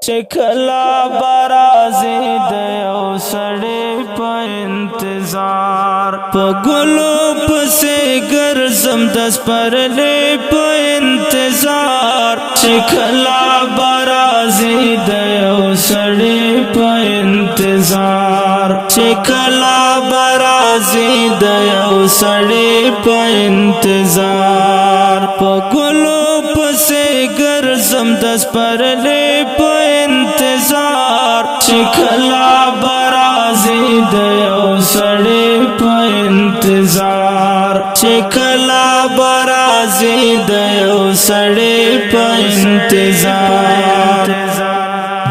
چکلا برازی دیو سڑی پا انتظار پا گلو پسی گرزم دس پرلی پا انتظار چکلا برازی دیو سڑی پا انتظار چکلا برازی دیو سڑی پا انتظار پا گلو پسی گرزم دس پرلی پا انتظار چکلا برازی دیو سڑی پا انتظار چکلا برازی دیو سڑی پا انتظار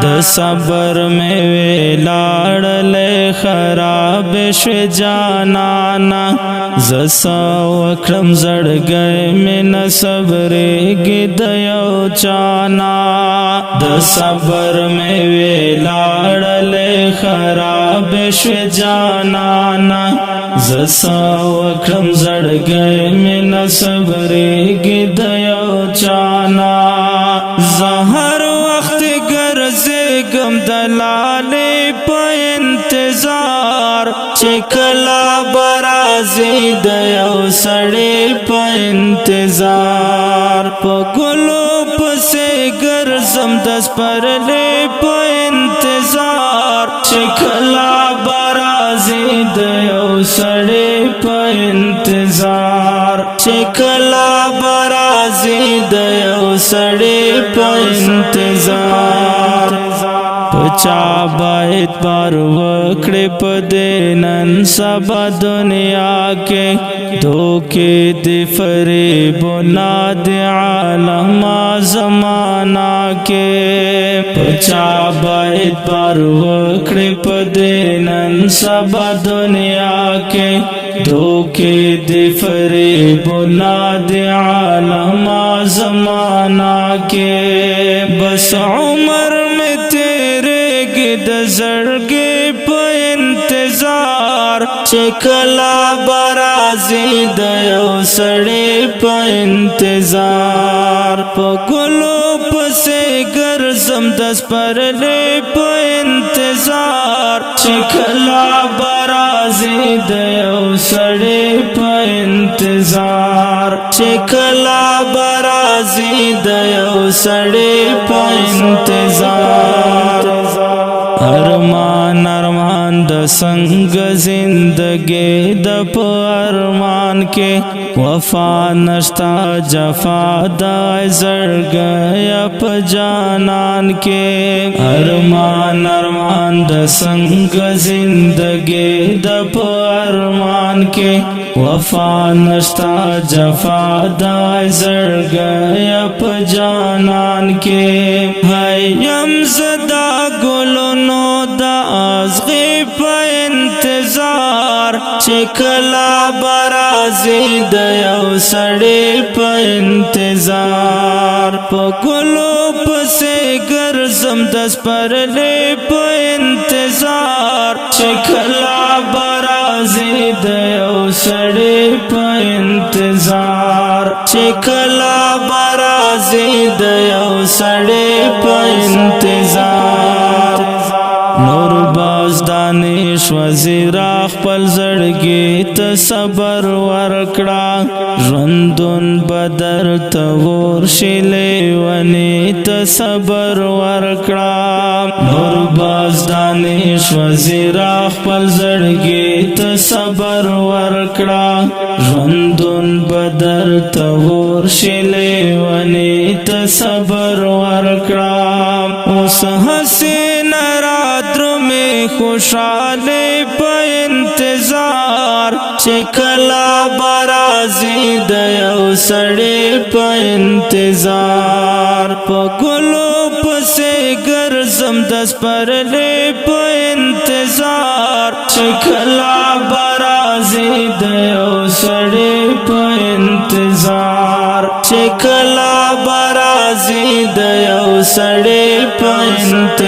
د صبر میں ویلاړلې خراب شو جانانا زسا وکړم زړګې مې نه صبرېږي د یو چانا د صبر میں ویلاړلې خراب شو جانانا زسا وکړم زړګې مې نه صبرېږي د یو چانا زهر وخت گم دلالی پا انتظار چکلا برازی دیو سڑی پا انتظار پا گلو پسی گرزم دس پرلی پا انتظار چکلا برازی دیو سڑی پا انتظار چکلا برازی دیو سڑی پا انتظار پچا باید بار وکڑی پا دینن سبا دنیا کے دھوکے دی فریب و ناد عالم زمانہ کے پچا باید بار وکڑی پا دینن سبا دنیا کے دھوکے دی فریب و ناد عالم زمانہ کے بس عمر میں تیرے گد زرگے پا انتظار چکلا برازی دیو سڑی پا انتظار پا گلو پسی گرزم دس پرلی پا انتظار چکلا برازی دیو سڑی پا انتظار چکلا برازی دیو سڑی پا انتظار ارمان ارمان د سنگ زندگی د په ارمان کې وفا نشتا جفا د زړګي په جانان کې ارمان ارمان د سنگ زندگی د په ارمان کې وفا نشتا جفا د زړګي په جانان کې هایم زدا گلونو دا ازغی پا انتظار چکلا برازی دیو سڑی پا انتظار پا گلو پسی گرزم دس پرلی پا انتظار چکلا برازی دیو سڑی پا انتظار چکلا برازی دیو سڑی پا انتظار نور باز دانش وزیر خپل زړګي ته صبر ورکړه ژوندون بدر ته ورشلې ونی ته صبر ورکړه نور باز دانش وزیر خپل زړګي ته صبر ورکړه ژوندون بدر ته ورشلې ونی ته صبر ورکړه اوس حسین راترو میں خوشحالی پا انتظار چکلا برازی دیو سڑی پا انتظار پا گلو پسی گرزم دس پرلی پا انتظار چکلا برازی دیو سڑی پا انتظار چکلا برازی دیو سڑی پا انتظار